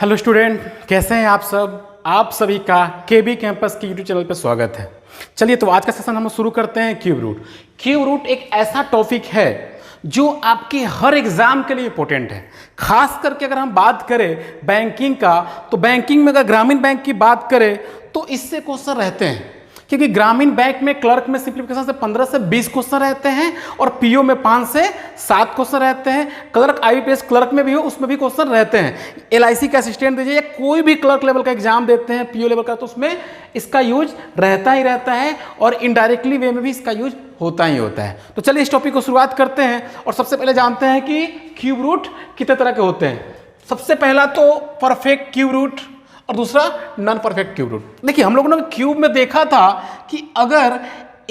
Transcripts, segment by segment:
Hello student, कैसे हैं आप सब। आप सभी का केबी कैंपस की यूट्यूब चैनल पर स्वागत है। चलिए तो आज का सेशन हम शुरू करते हैं। Cube root. क्यूब रूट एक ऐसा टॉपिक है जो आपके हर एग्जाम के लिए इंपॉर्टेंट है। खास करके अगर हम बात करें बैंकिंग का, तो बैंकिंग में अगर ग्रामीण बैंक की बात करें तो इससे क्वेश्चन रहते हैं, क्योंकि ग्रामीण बैंक में क्लर्क में सिंप्लीफिकेशन से 15 से 20 क्वेश्चन रहते हैं और पीओ में 5 से 7 क्वेश्चन रहते हैं। क्लर्क आईपीएस क्लर्क में भी हो, उसमें भी क्वेश्चन रहते हैं। एलआईसी का असिस्टेंट दीजिए या कोई भी क्लर्क लेवल का एग्जाम देते हैं पीओ लेवल का, तो उसमें इसका यूज रहता ही रहता है और इनडायरेक्टली वे में भी इसका यूज होता ही होता है। तो चलिए इस टॉपिक को शुरुआत करते हैं और सबसे पहले जानते हैं कि क्यूब रूट कितने तरह के होते हैं। सबसे पहला तो परफेक्ट क्यूब रूट और दूसरा नॉन परफेक्ट क्यूब रूट। देखिए हम लोगों ने क्यूब में देखा था कि अगर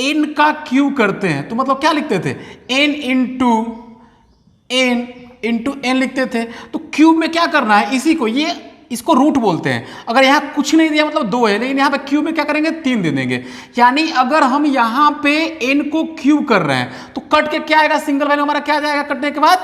n का क्यूब करते हैं तो मतलब क्या लिखते थे, n इंटू n लिखते थे। तो क्यूब में क्या करना है, इसी को इसको रूट बोलते हैं। अगर यहाँ कुछ नहीं दिया मतलब 2 है, लेकिन यहाँ पे क्यूब में क्या करेंगे 3 दे देंगे। यानी अगर हम यहाँ पे n को क्यूब कर रहे हैं तो कट के क्या आएगा, सिंगल वैल्यू हमारा क्या जाएगा, कटने के बाद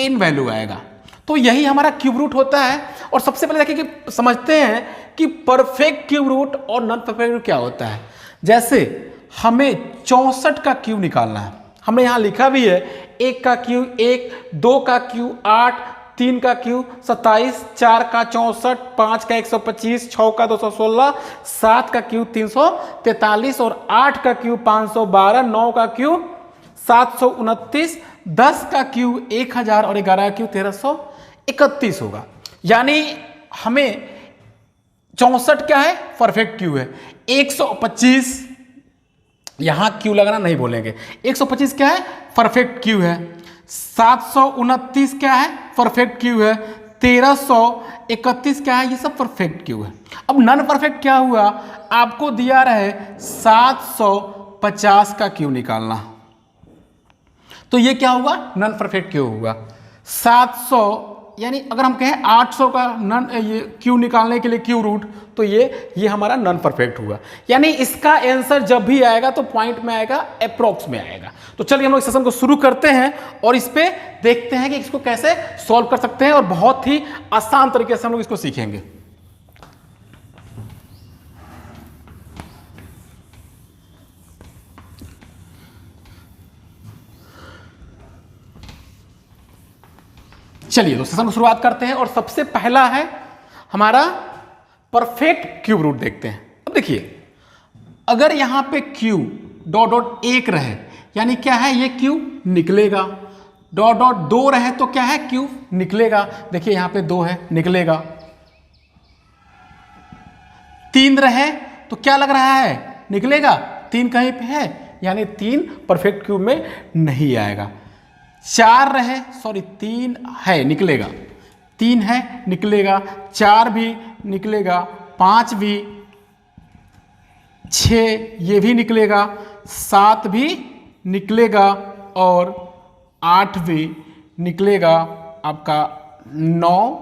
n वैल्यू आएगा। तो यही हमारा क्यूब रूट होता है। और सबसे पहले देखिए कि समझते हैं कि परफेक्ट क्यूब रूट और नॉन परफेक्ट रूट क्या होता है। जैसे हमें 64 का क्यूब निकालना है, हमने यहाँ लिखा भी है 1 का क्यूब 1, 2 का क्यूब 8, 3 का क्यूब 27, 4 का 64, 5 का 125, 6 का 216, 7 का क्यूब 343 और 8 का क्यूब 512, 9 का क्यूब 729, 10 का क्यूब 1000 और 11 का क्यूब 1331 होगा। यानी हमें 64 क्या है, परफेक्ट क्यूब है। 125 यहां क्यूब लगाना नहीं बोलेंगे, 125 क्या है, परफेक्ट क्यूब है। 729 क्या है, परफेक्ट क्यूब है। 1331 क्या है, ये सब परफेक्ट क्यूब है। अब नॉन परफेक्ट क्या हुआ, आपको दिया रहे 750 का क्यूब निकालना, तो ये क्या हुआ, नॉन परफेक्ट क्यूब होगा। 700 यानी अगर हम कहें 800 का नॉन ये क्यूब निकालने के लिए क्यूब रूट, तो ये हमारा नॉन परफेक्ट हुआ। यानी इसका आंसर जब भी आएगा तो पॉइंट में आएगा, अप्रोक्स में आएगा। तो चलिए हम लोग इस सेशन को शुरू करते हैं और इस पे देखते हैं कि इसको कैसे सॉल्व कर सकते हैं और बहुत ही आसान तरीके से हम लोग इसको सीखेंगे। चलिए तो सेशन को शुरुआत करते हैं और सबसे पहला है हमारा परफेक्ट क्यूब रूट। देखते हैं। अब देखिए अगर यहां पे क्यूब डॉट डॉट 1 रहे यानी क्या है, ये क्यूब निकलेगा। डॉट डॉट 2 रहे तो क्या है, क्यूब निकलेगा। देखिए यहां पे 2 है, निकलेगा। 3 रहे तो क्या लग रहा है, निकलेगा। 3 कहीं पे है यानी 3 परफेक्ट क्यूब में नहीं आएगा। 4 रहे, सॉरी 3 है, निकलेगा। 3 है, निकलेगा। 4 भी निकलेगा, 5 भी, 6 ये भी निकलेगा, 7 भी निकलेगा और 8 भी निकलेगा। आपका 9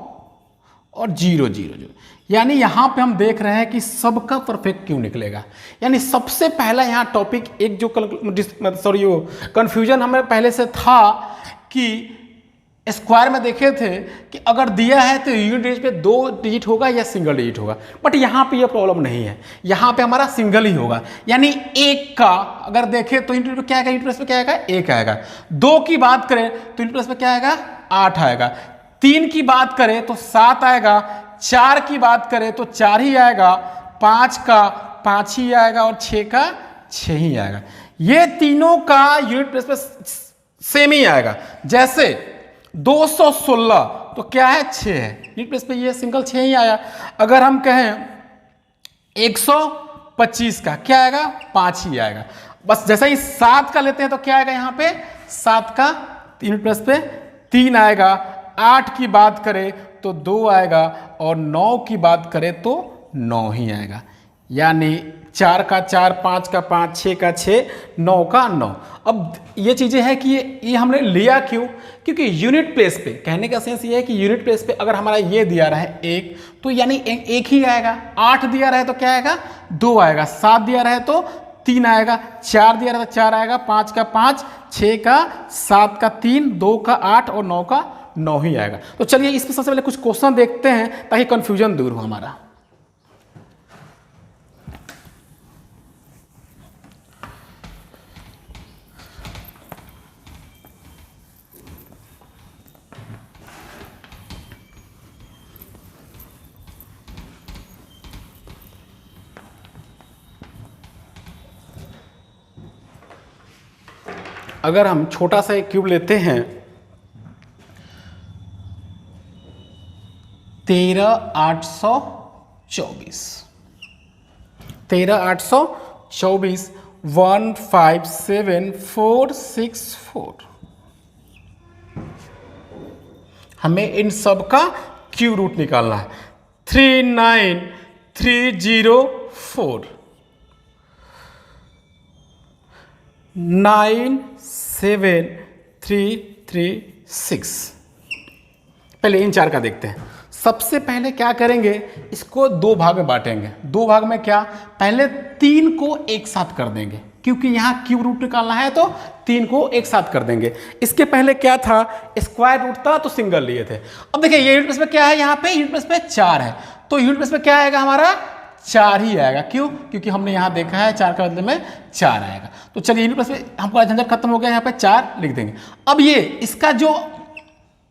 और 0 0 0। यानी यहां पे हम देख रहे हैं कि सबका परफेक्ट क्यों निकलेगा। यानी सबसे पहला यहां टॉपिक एक जो कंफ्यूजन हमें पहले से था कि स्क्वायर में देखे थे कि अगर दिया है तो यूनिट डिजिट पे 2 डिजिट होगा या सिंगल डिजिट होगा, बट यहां पे ये प्रॉब्लम नहीं है। यहां पे हमारा सिंगल ही होगा। यानी 1 का अगर देखें तो यूनिट पे क्या आएगा, यूनिट प्लस पे क्या आएगा, 1 आएगा। 2 की बात करें तो यूनिट प्लस पे क्या आएगा, 8 आएगा। 3 की बात करें तो 7 आएगा। 4 की बात करें तो 4 ही आएगा। 5 का 5 ही आएगा और 6 का 6 ही आएगा। ये तीनों का यूनिट प्लेस पे सेम ही आएगा। जैसे 216 तो क्या है, 6 है, यूनिट प्लेस पे ये सिंगल 6 ही आया। अगर हम कहें 125 का क्या आएगा, 5 ही आएगा। बस जैसा ही 7 का लेते हैं तो क्या आएगा, यहाँ पे 7 का यूनिट प्लेस पे 3 आएगा। 8 की बात करें तो 2 आएगा और 9 की बात करें तो 9 ही आएगा। यानी 4 का 4, 5 का 5, 6 का 6, 9 का 9। अब ये चीज़ें हैं कि ये हमने लिया क्यों, क्योंकि यूनिट प्लेस पे, कहने का सेंस ये है कि यूनिट प्लेस पे अगर हमारा ये दिया रहा है 1 तो यानी 1 ही आएगा। 8 दिया रहे तो क्या आएगा, 2 आएगा। 7 दिया रहे तो 3 आएगा। 4 दिया रहे तो 4 आएगा। 5 का 5, 6 का 7 का 3, 2 का 8 और 9 का 9 ही आएगा। तो चलिए इसमें सबसे पहले कुछ क्वेश्चन देखते हैं ताकि कंफ्यूजन दूर हो हमारा। अगर हम छोटा सा एक क्यूब लेते हैं 13,824 157,464 हमें इन सब का क्यूब रूट निकालना है। 39,304 9,7,336। पहले इन चार का देखते हैं। सबसे पहले क्या करेंगे, इसको दो भाग में बांटेंगे। दो भाग में क्या, पहले 3 को एक साथ कर देंगे क्योंकि यहां क्यूब रूट निकालना है तो 3 को एक साथ कर देंगे। इसके पहले क्या था, स्क्वायर रूट था तो सिंगल लिए थे। अब देखिए ये यूनिट प्लेस में क्या है, यहाँ पे यूनिट प्लेस में 4 है तो यूनिट प्लेस में क्या आएगा हमारा 4 ही आएगा। क्यों, क्योंकि हमने यहाँ देखा है 4 का बदले में 4 आएगा। तो चलिए यूनिट प्लेस में हमको झंझट खत्म हो गया, यहाँ पे 4 लिख देंगे। अब ये इसका जो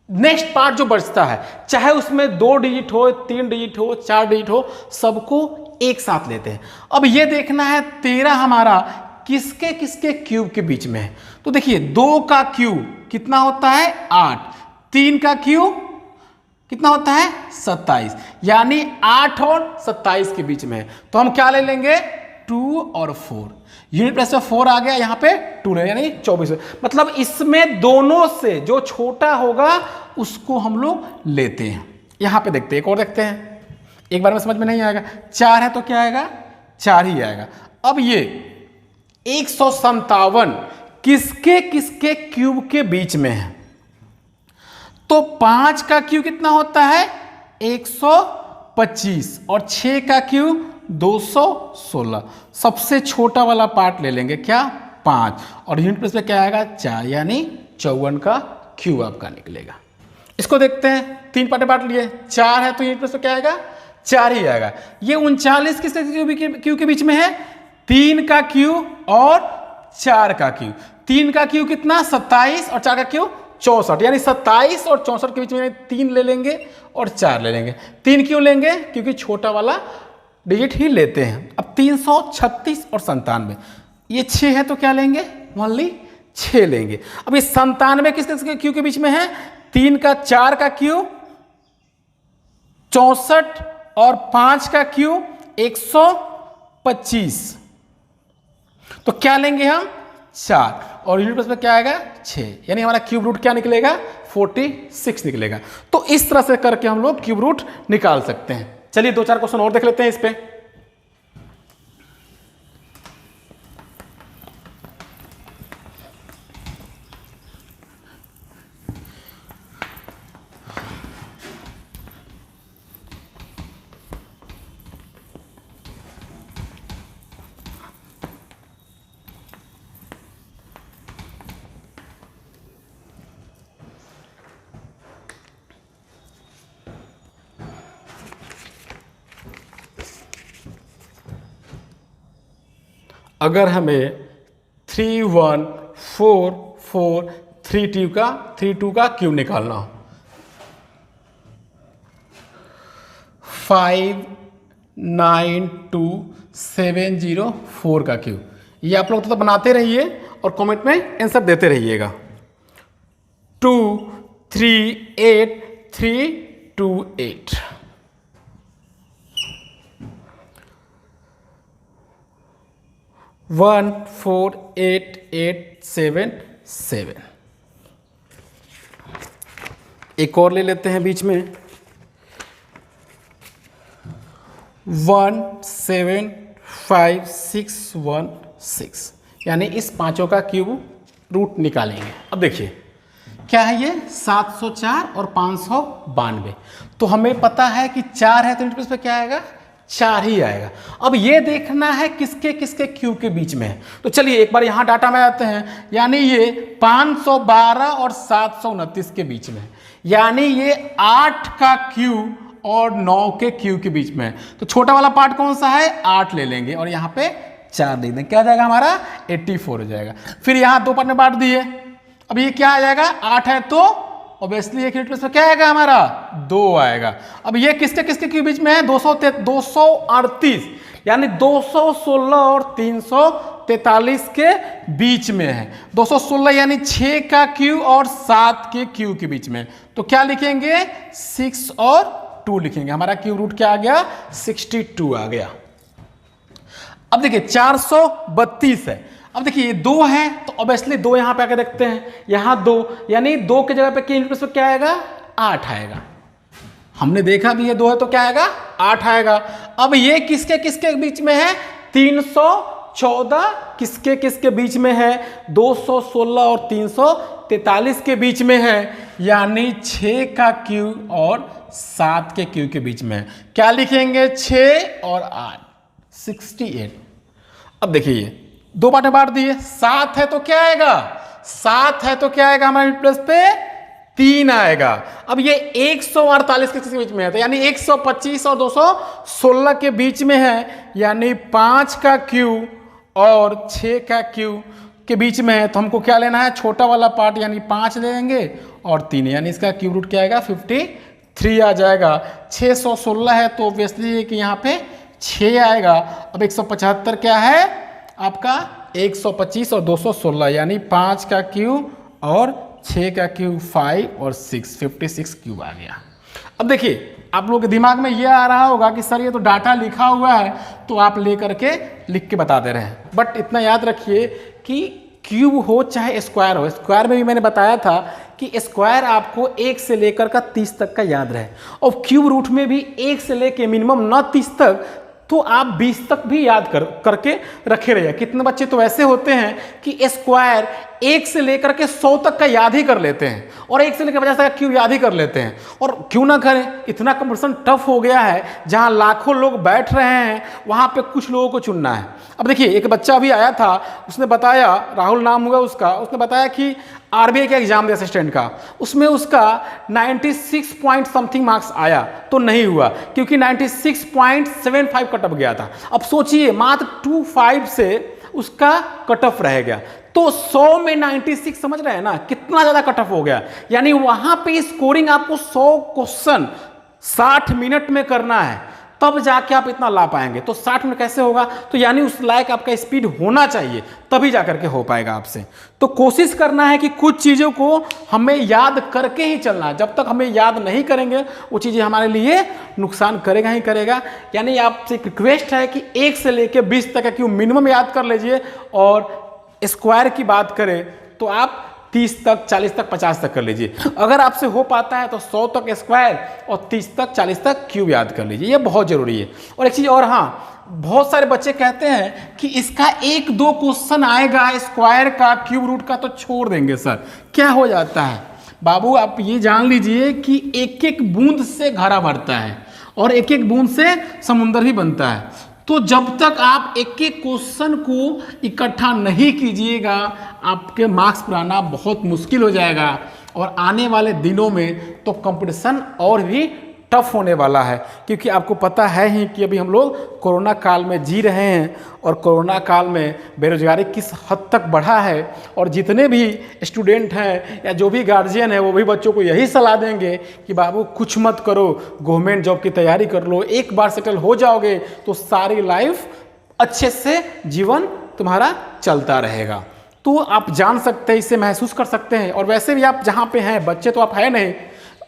नेक्स्ट पार्ट जो बचता है, चाहे उसमें 2 डिजिट हो, 3 डिजिट हो, 4 डिजिट हो, सबको एक साथ लेते हैं। अब ये देखना है 13 हमारा किसके किसके क्यूब के बीच में है। तो देखिए 2 का क्यूब कितना होता है 8, 3 का क्यूब कितना होता है 27, यानी 8 और 27 के बीच में है। तो हम क्या ले लेंगे 2 और 4। यूनिट प्लेस में 4 आ गया, यहाँ पे 2 ले यानी 24। मतलब इसमें दोनों से जो छोटा होगा उसको हम लोग लेते हैं। यहाँ पे देखते हैं, एक और देखते हैं, एक बार में समझ में नहीं आएगा। 4 है तो क्या आएगा 4 ही आएगा। अब ये 157 किसके किसके क्यूब के बीच में है, तो 5 का क्यूब कितना होता है 125 और 6 का क्यूब 216। सबसे छोटा वाला पार्ट ले लेंगे क्या 5 और यूनिट प्लेस पे क्या आएगा 4, यानी 54 का क्यूब आपका निकलेगा। इसको देखते हैं, 3 पार्ट बांट लिए, 4 है तो यूनिट प्लेस पे क्या आएगा 4 ही आएगा। ये 39 किसके क्यूब के बीच में है, 3 का क्यूब और 4 का क्यूब। 3 का क्यूब कितना 27 और 4 का क्यूब 64, यानी 27 और 64 के बीच में 3 ले लेंगे और 4 ले लेंगे। 3 क्यों लेंगे, क्योंकि छोटा वाला डिजिट ही लेते हैं। अब 336 और 97, ये 6 है तो क्या लेंगे ओनली 6 लेंगे। अब ये 97 किसके क्यू के बीच में है, 3 का 4 का क्यू 64 और 5 का क्यू 125। तो क्या लेंगे हम 4 और यूनिट प्लेस में क्या आएगा 6, यानी हमारा क्यूब रूट क्या निकलेगा 46 निकलेगा। तो इस तरह से करके हम लोग क्यूब रूट निकाल सकते हैं। चलिए 2-4 क्वेश्चन और देख लेते हैं इस पे। अगर हमें 314432 का क्यूब निकालना हो, 592704 का क्यूब, ये आप लोग तो बनाते रहिए और कमेंट में आंसर देते रहिएगा। 238328 14887। एक और ले लेते हैं बीच में 175,616, यानी इस पांचों का क्यूब रूट निकालेंगे। अब देखिए क्या है ये 704 और 592। तो हमें पता है कि 4 है तो यूनिट प्लेस पे क्या आएगा 4 ही आएगा। अब ये देखना है किसके किसके क्यूब के बीच में है। तो चलिए एक बार यहां डाटा में आते हैं, यानी ये 512 और 729 के बीच में है। यानी ये 8 का क्यू और 9 के क्यू के बीच में है। तो छोटा वाला पार्ट कौन सा है, 8 ले लेंगे और यहाँ पे 4 दे देंगे, क्या आ जाएगा हमारा 84 हो जाएगा। फिर यहाँ 2 पार्ट में बांट दिए, अब ये क्या आ जाएगा, 8 है तो ऑब्वियसली एक यूनिट प्लेस में क्या आएगा हमारा 2 आएगा। अब ये किसके किसके के बीच में है, 238 यानी 216 और 343 के बीच में है। 216 यानी 6 का क्यू और 7 के क्यू के बीच में, तो क्या लिखेंगे 6 और 2 लिखेंगे, हमारा क्यू रूट क्या आ गया 62 आ गया। अब देखिए 432 है, अब देखिए ये 2 है तो ऑब्वियसली 2 यहां पे आके देखते हैं, यहां 2 यानी 2 के जगह पे के यूनिट प्लेस में क्या आएगा 8 आएगा। हमने देखा भी ये 2 है तो क्या आएगा 8 आएगा। अब ये किसके किसके बीच में है, 314 किसके किसके बीच में है, 216 और 343 के बीच में है, यानी 6 का क्यू और 7 के क्यू के बीच में है। क्या लिखेंगे 6 और 8 68। अब देखिए ये 2 पार्ट में बांट दिए, 7 है तो क्या आएगा, 7 है तो क्या आएगा हमारे यूनिट प्लेस पे 3 आएगा। अब ये 148 किसके बीच में है, तो यानी 125 और 216 के बीच में है, यानी 5 का क्यू और 6 का क्यू के बीच में है। तो हमको क्या लेना है, छोटा वाला पार्ट यानी 5 ले लेंगे और 3, यानी इसका क्यूब रूट क्या आएगा 53 आ जाएगा। 616 है तो ऑब्वियसली कि यहाँ पे 6 आएगा। अब 175 क्या है आपका 125 और 216 यानी 5 का क्यू और 6 का क्यू 5 और 6 56 क्यूब आ गया। अब देखिए आप लोगों के दिमाग में ये आ रहा होगा कि सर ये तो डाटा लिखा हुआ है तो आप लेकर के लिख के बता दे रहे हैं, बट इतना याद रखिए कि क्यूब हो चाहे स्क्वायर हो, स्क्वायर में भी मैंने बताया था कि स्क्वायर आपको 1 से लेकर का 30 तक का याद रहे, और क्यूब रूट में भी 1 से लेकर मिनिमम न 30 तक तो आप 20 तक भी याद करके रखे रहिए। कितने बच्चे तो ऐसे होते हैं कि स्क्वायर 1 से लेकर के 100 तक का याद ही कर लेते हैं और 1 से लेकर 50 तक का क्यूब याद ही कर लेते हैं, और क्यों ना करें, इतना कंपटीशन टफ हो गया है, जहां लाखों लोग बैठ रहे हैं वहां पे कुछ लोगों को चुनना है। अब देखिए एक बच्चा अभी आया था, उसने बताया, राहुल नाम हुआ उसका, उसने बताया कि आरबीआई का एग्जाम दिया असिस्टेंट का, उसमें उसका 96 पॉइंट समथिंग मार्क्स आया तो नहीं हुआ क्योंकि 96.75 कट ऑफ गया था। अब सोचिए मात्र 25 से उसका कट ऑफ रह गया, तो 100 में 96 समझ रहे हैं ना कितना ज्यादा कट ऑफ हो गया। यानी वहां पे स्कोरिंग आपको 100 क्वेश्चन 60 मिनट में करना है, तब जाके आप इतना ला पाएंगे। तो 60 मिनट कैसे होगा, तो यानी उस लायक आपका स्पीड होना चाहिए तभी जाकर के हो पाएगा आपसे। तो कोशिश करना है कि कुछ चीजों को हमें याद करके ही चलना है, जब तक हमें याद नहीं करेंगे वो चीजें हमारे लिए नुकसान करेगा ही करेगा। यानी आपसे एक रिक्वेस्ट है कि 1 से लेकर 20 तक का क्यों मिनिमम याद कर लीजिए, और स्क्वायर की बात करें तो आप 30 तक 40 तक 50 तक कर लीजिए। अगर आपसे हो पाता है तो 100 तक स्क्वायर और 30 तक 40 तक क्यूब याद कर लीजिए, ये बहुत जरूरी है। और एक चीज और, हाँ बहुत सारे बच्चे कहते हैं कि इसका 1-2 क्वेश्चन आएगा स्क्वायर का क्यूब रूट का तो छोड़ देंगे सर। क्या हो जाता है बाबू, आप ये जान लीजिए कि एक एक बूंद से घड़ा भरता है और एक एक बूंद से समुंदर ही बनता है। तो जब तक आप एक एक क्वेश्चन को इकट्ठा नहीं कीजिएगा आपके मार्क्स पर आना बहुत मुश्किल हो जाएगा, और आने वाले दिनों में तो कंपटीशन और भी टफ होने वाला है। क्योंकि आपको पता है ही कि अभी हम लोग कोरोना काल में जी रहे हैं, और कोरोना काल में बेरोजगारी किस हद तक बढ़ा है, और जितने भी स्टूडेंट हैं या जो भी गार्जियन है वो भी बच्चों को यही सलाह देंगे कि बाबू कुछ मत करो, गवर्नमेंट जॉब की तैयारी कर लो, एक बार सेटल हो जाओगे तो सारी लाइफ अच्छे से जीवन तुम्हारा चलता रहेगा। तो आप जान सकते हैं, इससे महसूस कर सकते हैं। और वैसे भी आप जहाँ पे हैं, बच्चे तो आप है नहीं,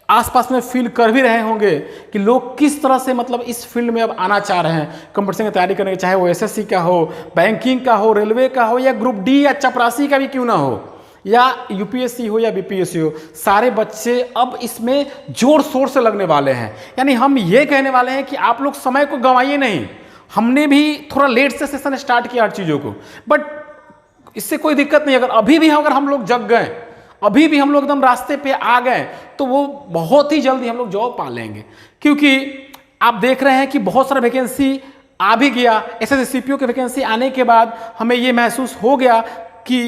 आसपास में फील कर भी रहे होंगे कि लोग किस तरह से मतलब इस फील्ड में अब आना चाह रहे हैं, कंपटीशन की तैयारी करने के, चाहे वो एसएससी का हो, बैंकिंग का हो, रेलवे का हो, या ग्रुप डी या चपरासी का भी क्यों ना हो, या यूपीएससी हो या बीपीएससी हो, सारे बच्चे अब इसमें जोर शोर से लगने वाले हैं। यानी हम ये कहने वाले हैं कि आप लोग समय को गंवाइए नहीं। हमने भी थोड़ा लेट से सेशन स्टार्ट किया हर चीज़ों को, बट इससे कोई दिक्कत नहीं। अगर अभी भी अगर हम लोग जग गए, अभी भी हम लोग एकदम रास्ते पे आ गए, तो वो बहुत ही जल्दी हम लोग जॉब पा लेंगे। क्योंकि आप देख रहे हैं कि बहुत सारा वैकेंसी आ भी गया। एसएससी सीपीओ की वैकेंसी आने के बाद हमें ये महसूस हो गया कि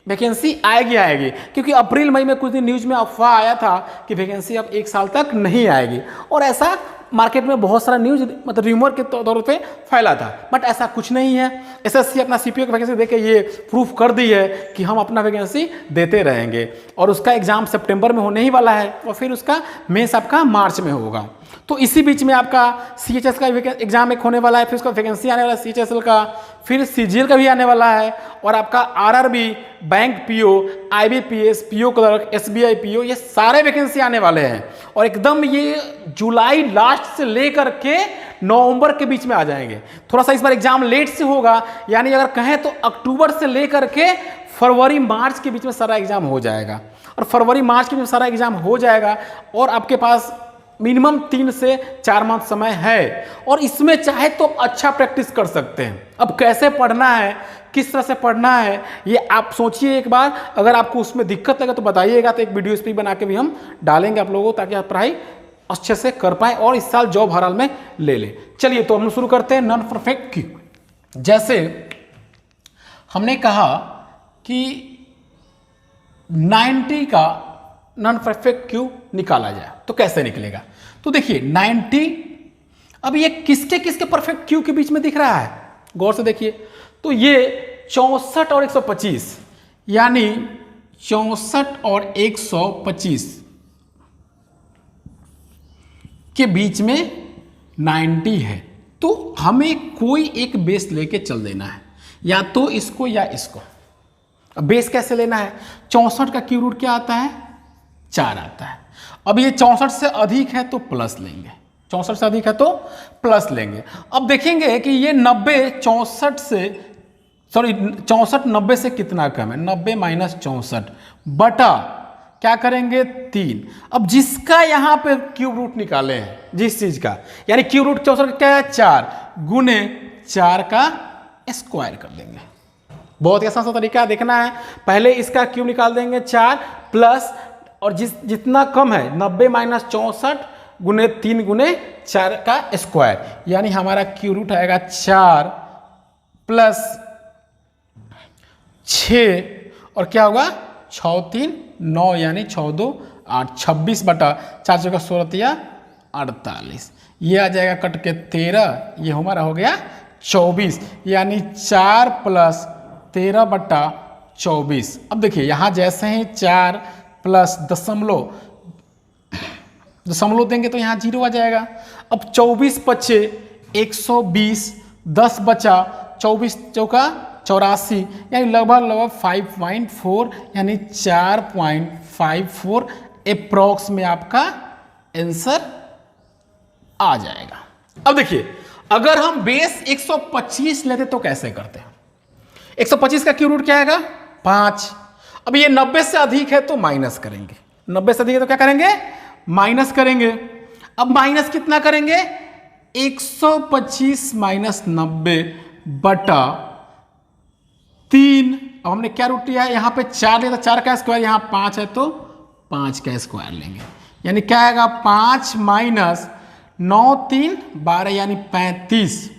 वैकेंसी आएगी आएगी, क्योंकि अप्रैल मई में कुछ दिन न्यूज में अफवाह आया था कि वैकेंसी अब 1 साल तक नहीं आएगी, और ऐसा मार्केट में बहुत सारा न्यूज मतलब र्यूमर के तौर पे फैला था, बट ऐसा कुछ नहीं है। एसएससी अपना सीपीओ की वैकेंसी देके ये प्रूफ कर दी है कि हम अपना वैकेंसी देते रहेंगे, और उसका एग्जाम सितंबर में होने ही वाला है, और फिर उसका मेंस आपका मार्च में होगा। तो इसी बीच में आपका सीएचएस का एग्जाम एक होने वाला है, फिर उसका वैकेंसी आने वाला है सीएचएसएल का, फिर सीजीएल का भी आने वाला है, और आपका RRB, bank PO, IBPS, PO clerk, SBI PO, ये सारे वैकेंसी आने वाले हैं, और एकदम ये जुलाई लास्ट से लेकर के नवंबर के बीच में आ जाएंगे। थोड़ा सा इस बार एग्जाम लेट से होगा, यानी अगर कहें तो अक्टूबर से लेकर के फरवरी मार्च के बीच में सारा एग्जाम हो जाएगा, और फरवरी मार्च के बीच में सारा एग्जाम हो जाएगा, और आपके पास मिनिमम 3 से 4 मंथ समय है, और इसमें चाहे तो अच्छा प्रैक्टिस कर सकते हैं। अब कैसे पढ़ना है, किस तरह से पढ़ना है, ये आप सोचिए एक बार। अगर आपको उसमें दिक्कत लगे तो बताइएगा, तो एक वीडियो इस पर बना के भी हम डालेंगे आप लोगों को, ताकि आप पढ़ाई अच्छे से कर पाएँ और इस साल जॉब हर हाल में ले लें। चलिए तो हम शुरू करते हैं नॉन परफेक्ट क्यू। जैसे हमने कहा कि 90 का नॉन परफेक्ट क्यू निकाला जाए तो कैसे निकलेगा। तो देखिए 90, अब ये किसके किसके परफेक्ट क्यू के बीच में दिख रहा है, गौर से देखिए। तो ये 64 और 125, यानी 64 और 125 के बीच में 90 है। तो हमें कोई एक बेस लेके चल देना है, या तो इसको या इसको। अब बेस कैसे लेना है, 64 का क्यू रूट क्या आता है, 4 आता है। अब ये 64 से अधिक है तो प्लस लेंगे, 64 से अधिक है तो प्लस लेंगे। अब देखेंगे कि ये 90 64 90 से कितना कम है, 90 माइनस 64 बटा क्या करेंगे 3। अब जिसका यहाँ पे क्यूब रूट निकाले हैं, जिस चीज का, यानी क्यूब रूट 64 का क्या है 4 गुने 4 का स्क्वायर कर देंगे। बहुत ही आसान सा तरीका देखना है, पहले इसका क्यूब निकाल देंगे 4 प्लस, और जितना कम है 90 माइनस 64 गुने 3 गुने 4 का स्क्वायर, यानी हमारा क्यू रूट आएगा 4 प्लस 6, और क्या होगा 6 3 9, यानी 6 2 8, 26 बटा 4 जगह 16 48, ये आ जाएगा कट के 13, ये हमारा हो गया 24, यानी 4 प्लस 13 बटा 24। अब देखिए यहाँ जैसे ही 4 प्लस दशमलव देंगे तो यहाँ 0 आ जाएगा। अब 24 बचे 120, 10 बचा 24 चौका 84, यानी लगभग 5.4, यानी 4.54 अप्रॉक्स में आपका आंसर आ जाएगा। अब देखिए अगर हम बेस 125 लेते तो कैसे करते हैं। 125 का क्यू रूट क्या आएगा 5। अब ये 90 से अधिक है तो माइनस करेंगे, 90 से अधिक है तो क्या करेंगे माइनस करेंगे। अब माइनस कितना करेंगे 125 माइनस 90 बटा 3। अब हमने क्या रूट लिया है, यहाँ पे 4 लिया था, 4 का स्क्वायर, यहाँ 5 है तो 5 का स्क्वायर लेंगे, यानी क्या आएगा 5 माइनस 9 3 12, यानी 35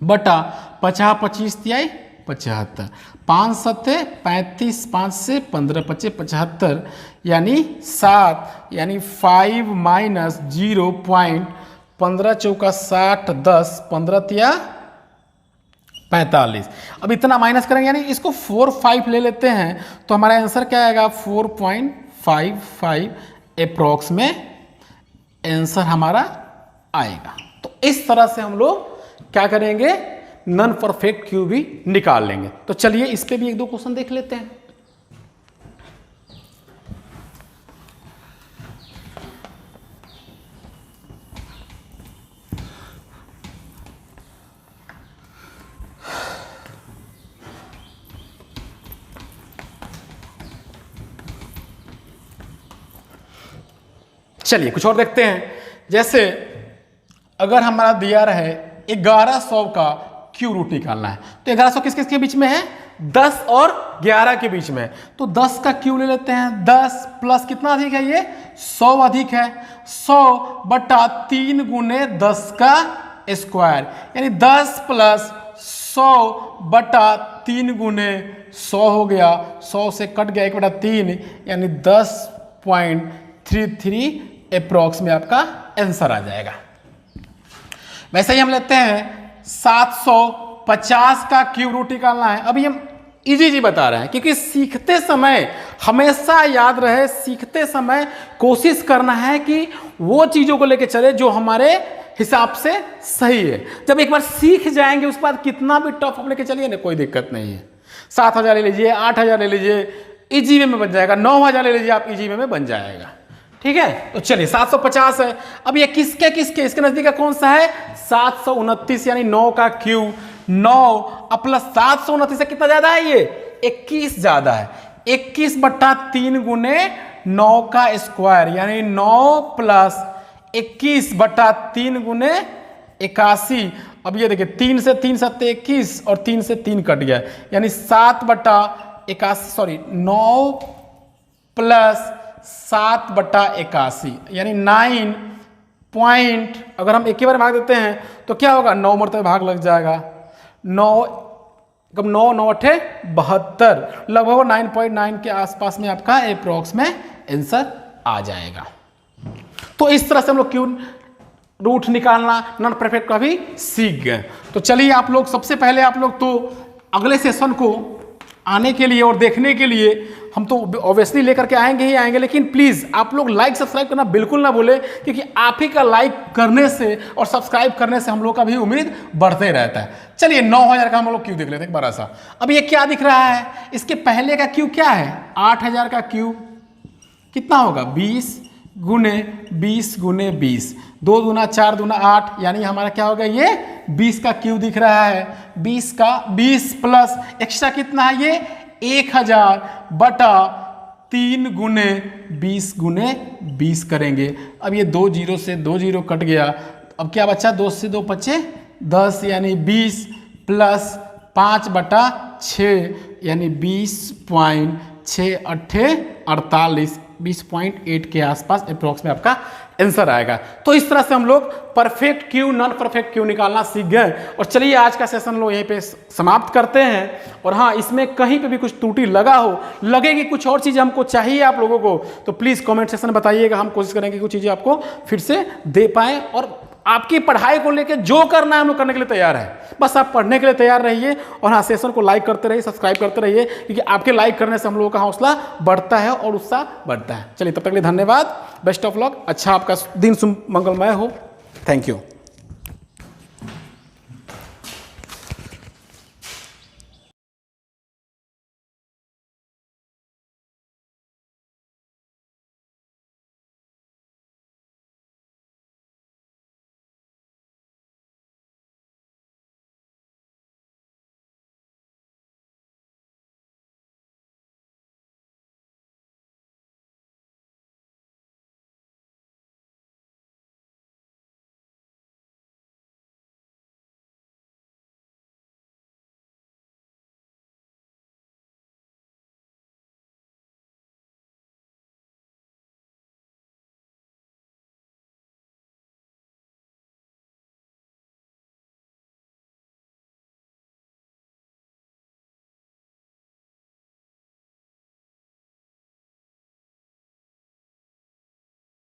बटा 50 25 तिहाई 75, 5 7 35, 5 से 15 25 75, यानी 7, यानी 5 माइनस 0.15 चौका 60 10 15 तिया 45। अब इतना माइनस करेंगे, यानी इसको 4 5 ले लेते हैं तो हमारा आंसर क्या आएगा 4.55 अप्रॉक्स में आंसर हमारा आएगा। तो इस तरह से हम लोग क्या करेंगे नॉन परफेक्ट क्यू भी निकाल लेंगे। तो चलिए इस पे भी 1 2 क्वेश्चन देख लेते हैं। चलिए कुछ और देखते हैं। जैसे अगर हमारा दिया रहे 1100 का क्यू रूट निकालना है, तो 1100 किस किस के बीच में है 10 और 11 के बीच में। तो 10 का क्यू ले लेते हैं, 10 प्लस कितना अधिक है ये 100 अधिक है, 100 बटा 3 गुने 10 का स्क्वायर, यानी 10 प्लस 100/3 गुने 100 हो गया, 100 से कट गया 1/3 यानी 10.33 अप्रॉक्स में आपका आंसर आ जाएगा। वैसे ही हम लेते हैं 750 का क्यूब रूट निकालना है। अभी हम इजी बता रहे हैं क्योंकि सीखते समय हमेशा याद रहे, सीखते समय कोशिश करना है कि वो चीज़ों को लेके चले जो हमारे हिसाब से सही है। जब एक बार सीख जाएंगे उसके बाद कितना भी टफ आप लेके चलिए ना, कोई दिक्कत नहीं है। 7000 ले लीजिए, 8000 ले लीजिए, इजी वे में बन जाएगा। 9000 ले लीजिए, आप इजी वे में बन जाएगा। ठीक है, तो चलिए 750 है। अब ये किसके इसके नजदीक का कौन सा है? 729 यानी 9 का क्यूब। 9 अब प्लस 729 से कितना ज्यादा है? ये 21 ज्यादा है। 21/3 गुने 9 का स्क्वायर यानी 9 प्लस 21/3 गुने 81। अब ये देखिए 3 से 3 7 21 और 3 से 3 कट गया यानी 7/81 सॉरी 9 प्लस 7/81 यानी 9 पॉइंट। अगर हम एक ही बार भाग देते हैं तो क्या होगा? 9 मरतबे भाग लग जाएगा। 9 कब 9 9 8 72 लगभग 9.9 के आसपास में आपका अप्रॉक्स में आंसर आ जाएगा। तो इस तरह से हम लोग क्यों रूट निकालना नॉन परफेक्ट का भी सीख गए। तो चलिए आप लोग सबसे पहले आप लोग तो अगले सेशन को आने के लिए और देखने के लिए हम तो ऑब्वियसली लेकर के आएंगे ही आएंगे, लेकिन प्लीज़ आप लोग लाइक सब्सक्राइब करना बिल्कुल ना भूलें क्योंकि आप ही का लाइक करने से और सब्सक्राइब करने से हम लोग का भी उम्मीद बढ़ते रहता है। चलिए 9000 का हम लोग क्यू देख लेते हैं बड़ा सा। अब ये क्या दिख रहा है? इसके पहले का क्यू क्या है? 8000 का क्यू कितना होगा? 20 गुने 20 गुने 20, 2 दूना 4 दूना 8 यानी हमारा क्या होगा? ये 20 का क्यू दिख रहा है। 20 का 20 प्लस एक्स्ट्रा कितना है? ये 1000/3 गुने 20 गुने 20 करेंगे। अब ये 2 0 से 2 0 कट गया। अब क्या बचा? 2 से 2 बचे 10 यानी 20 प्लस 5/6 यानी 20.6 20.8 के आसपास अप्रॉक्स में आपका आंसर आएगा। तो इस तरह से हम लोग perfect Q non perfect Q निकालना सीख गए। और चलिए आज का सेशन लोग यहीं पे समाप्त करते हैं। और हाँ, इसमें कहीं पे भी कुछ त्रुटि लगा हो, लगेगी कुछ और चीज़ें हमको चाहिए आप लोगों को, तो प्लीज़ कमेंट सेक्शन में बताइएगा। हम कोशिश करेंगे कुछ चीज़ें आपको फिर से दे पाएँ और आपकी पढ़ाई को लेकर जो करना है हम लोग करने के लिए तैयार है। बस आप पढ़ने के लिए तैयार रहिए और हाँ, सेशन को लाइक करते रहिए, सब्सक्राइब करते रहिए क्योंकि आपके लाइक करने से हम लोगों का हौसला बढ़ता है और उत्साह बढ़ता है। चलिए तब तक के लिए धन्यवाद, बेस्ट ऑफ लक। अच्छा आपका दिन मंगलमय हो। Thank you.